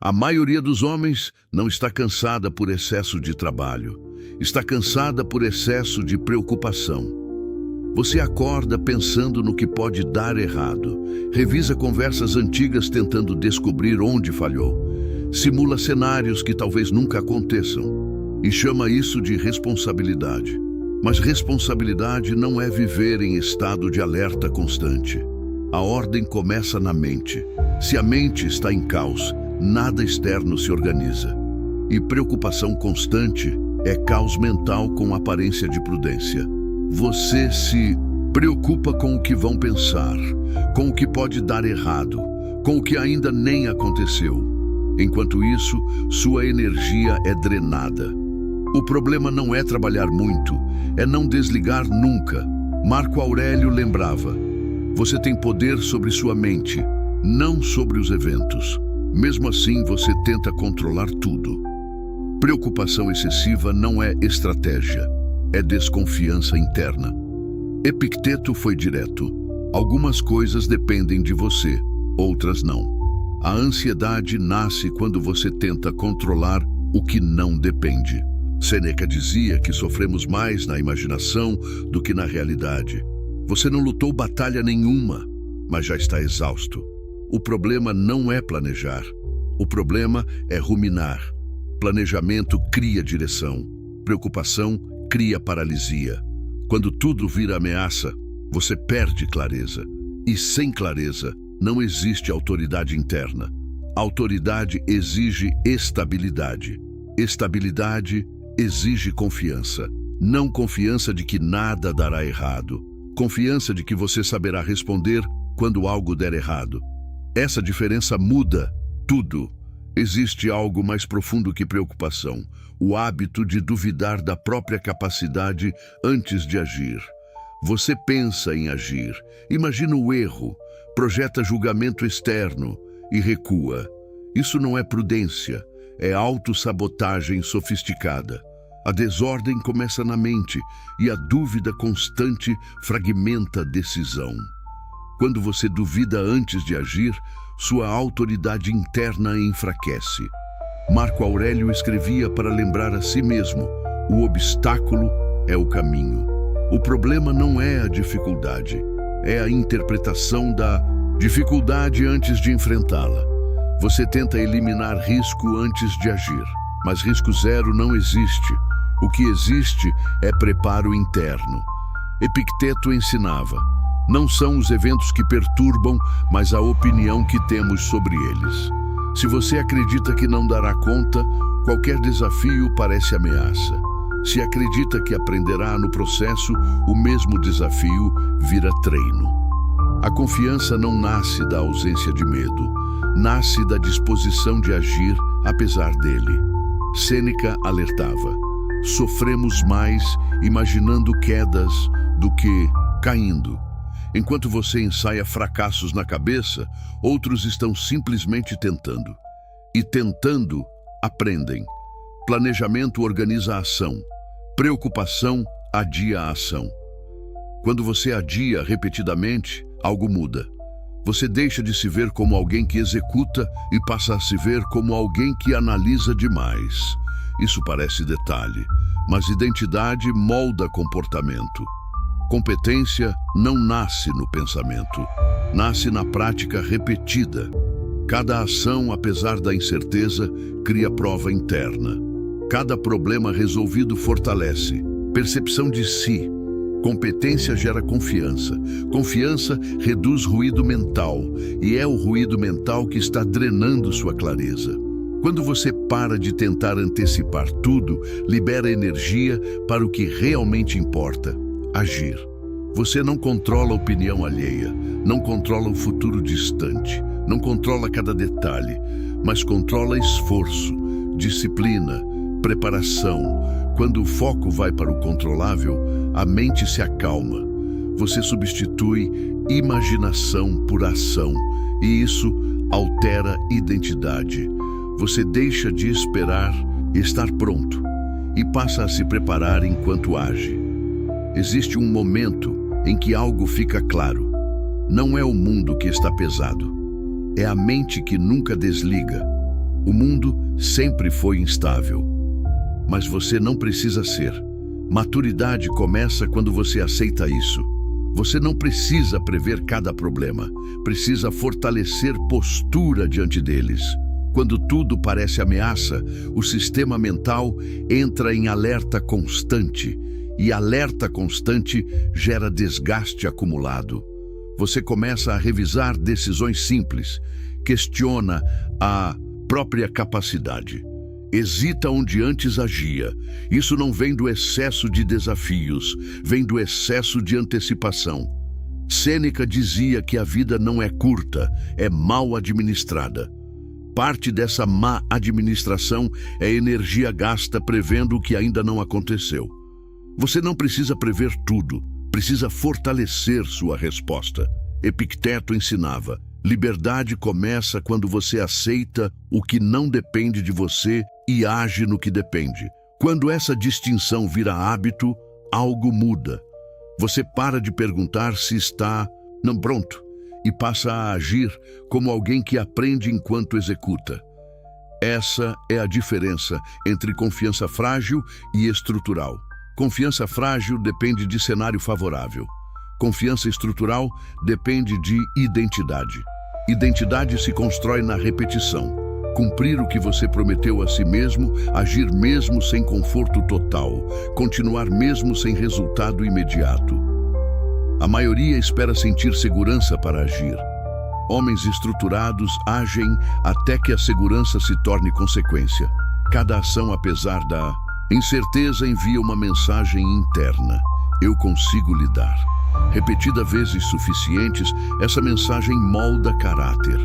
A maioria dos homens não está cansada por excesso de trabalho, está cansada por excesso de preocupação. Você acorda pensando no que pode dar errado, revisa conversas antigas tentando descobrir onde falhou, simula cenários que talvez nunca aconteçam e chama isso de responsabilidade. Mas responsabilidade não é viver em estado de alerta constante. A ordem começa na mente. Se a mente está em caos, nada externo se organiza. E preocupação constante é caos mental com aparência de prudência. Você se preocupa com o que vão pensar, com o que pode dar errado, com o que ainda nem aconteceu. Enquanto isso, sua energia é drenada. O problema não é trabalhar muito, é não desligar nunca. Marco Aurélio lembrava: você tem poder sobre sua mente, não sobre os eventos. Mesmo assim, você tenta controlar tudo. Preocupação excessiva não é estratégia, é desconfiança interna. Epicteto foi direto: algumas coisas dependem de você, outras não. A ansiedade nasce quando você tenta controlar o que não depende. Sêneca dizia que sofremos mais na imaginação do que na realidade. Você não lutou batalha nenhuma, mas já está exausto. O problema não é planejar. O problema é ruminar. Planejamento cria direção. Preocupação cria paralisia. Quando tudo vira ameaça, você perde clareza. E sem clareza, não existe autoridade interna. Autoridade exige estabilidade. Estabilidade exige confiança. Não confiança de que nada dará errado. Confiança de que você saberá responder quando algo der errado. Essa diferença muda tudo. Existe algo mais profundo que preocupação: o hábito de duvidar da própria capacidade antes de agir. Você pensa em agir, imagina o erro, projeta julgamento externo e recua. Isso não é prudência, é autossabotagem sofisticada. A desordem começa na mente e a dúvida constante fragmenta a decisão. Quando você duvida antes de agir, sua autoridade interna enfraquece. Marco Aurélio escrevia para lembrar a si mesmo: o obstáculo é o caminho. O problema não é a dificuldade, é a interpretação da dificuldade antes de enfrentá-la. Você tenta eliminar risco antes de agir, mas risco zero não existe. O que existe é preparo interno. Epicteto ensinava: não são os eventos que perturbam, mas a opinião que temos sobre eles. Se você acredita que não dará conta, qualquer desafio parece ameaça. Se acredita que aprenderá no processo, o mesmo desafio vira treino. A confiança não nasce da ausência de medo, nasce da disposição de agir apesar dele. Sêneca alertava: sofremos mais imaginando quedas do que caindo. Enquanto você ensaia fracassos na cabeça, outros estão simplesmente tentando. E tentando, aprendem. Planejamento organiza a ação. Preocupação adia a ação. Quando você adia repetidamente, algo muda. Você deixa de se ver como alguém que executa e passa a se ver como alguém que analisa demais. Isso parece detalhe, mas identidade molda comportamento. Competência não nasce no pensamento, nasce na prática repetida. Cada ação, apesar da incerteza, cria prova interna. Cada problema resolvido fortalece. Percepção de si. Competência gera confiança. Confiança reduz ruído mental, e é o ruído mental que está drenando sua clareza. Quando você para de tentar antecipar tudo, libera energia para o que realmente importa: agir. Você não controla a opinião alheia, não controla o futuro distante, não controla cada detalhe, mas controla esforço, disciplina, preparação. Quando o foco vai para o controlável, a mente se acalma. Você substitui imaginação por ação, e isso altera identidade. Você deixa de esperar estar pronto e passa a se preparar enquanto age. Existe um momento em que algo fica claro. Não é o mundo que está pesado, é a mente que nunca desliga. O mundo sempre foi instável, mas você não precisa ser. Maturidade começa quando você aceita isso. Você não precisa prever cada problema, precisa fortalecer postura diante deles. Quando tudo parece ameaça, o sistema mental entra em alerta constante, e alerta constante gera desgaste acumulado. Você começa a revisar decisões simples, questiona a própria capacidade. Hesita onde antes agia. Isso não vem do excesso de desafios, vem do excesso de antecipação. Sêneca dizia que a vida não é curta, é mal administrada. Parte dessa má administração é energia gasta prevendo o que ainda não aconteceu. Você não precisa prever tudo, precisa fortalecer sua resposta. Epicteto ensinava: liberdade começa quando você aceita o que não depende de você e age no que depende. Quando essa distinção vira hábito, algo muda. Você para de perguntar se está pronto e passa a agir como alguém que aprende enquanto executa. Essa é a diferença entre confiança frágil e estrutural. Confiança frágil depende de cenário favorável. Confiança estrutural depende de identidade. Identidade se constrói na repetição. Cumprir o que você prometeu a si mesmo, agir mesmo sem conforto total, continuar mesmo sem resultado imediato. A maioria espera sentir segurança para agir. Homens estruturados agem até que a segurança se torne consequência. Cada ação, apesar da incerteza, envia uma mensagem interna: eu consigo lidar. Repetida vezes suficientes, essa mensagem molda caráter.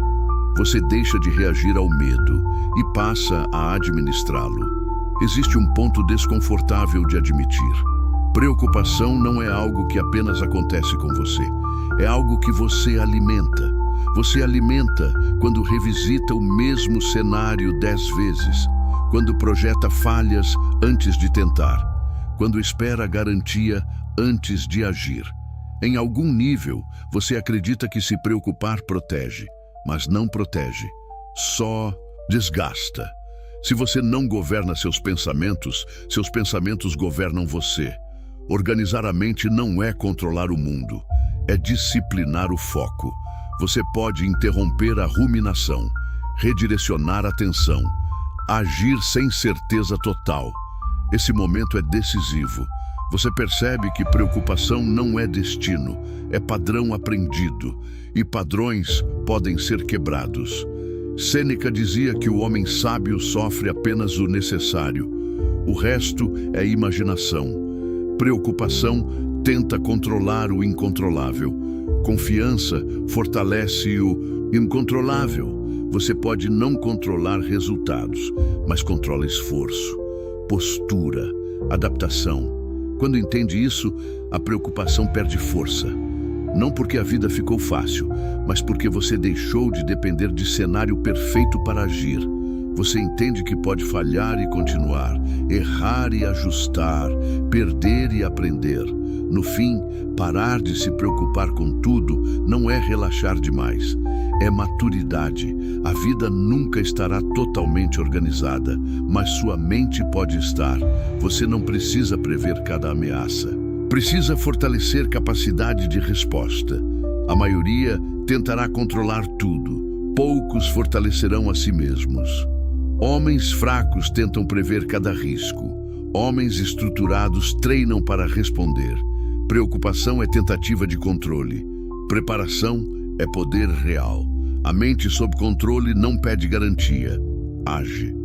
Você deixa de reagir ao medo e passa a administrá-lo. Existe um ponto desconfortável de admitir. Preocupação não é algo que apenas acontece com você. É algo que você alimenta. Você alimenta quando revisita o mesmo cenário 10 vezes, quando projeta falhas antes de tentar, quando espera garantia antes de agir. Em algum nível, você acredita que se preocupar protege, mas não protege, só desgasta. Se você não governa seus pensamentos governam você. Organizar a mente não é controlar o mundo, é disciplinar o foco. Você pode interromper a ruminação, redirecionar a atenção, agir sem certeza total. Esse momento é decisivo. Você percebe que preocupação não é destino, é padrão aprendido, e padrões podem ser quebrados. Sêneca dizia que o homem sábio sofre apenas o necessário. O resto é imaginação. Preocupação tenta controlar o incontrolável. Confiança fortalece o incontrolável. Você pode não controlar resultados, mas controla esforço, postura, adaptação. Quando entende isso, a preocupação perde força. Não porque a vida ficou fácil, mas porque você deixou de depender de cenário perfeito para agir. Você entende que pode falhar e continuar, errar e ajustar, perder e aprender. No fim, parar de se preocupar com tudo não é relaxar demais, é maturidade. A vida nunca estará totalmente organizada, mas sua mente pode estar. Você não precisa prever cada ameaça. Precisa fortalecer capacidade de resposta. A maioria tentará controlar tudo. Poucos fortalecerão a si mesmos. Homens fracos tentam prever cada risco. Homens estruturados treinam para responder. Preocupação é tentativa de controle. Preparação é poder real. A mente sob controle não pede garantia, age.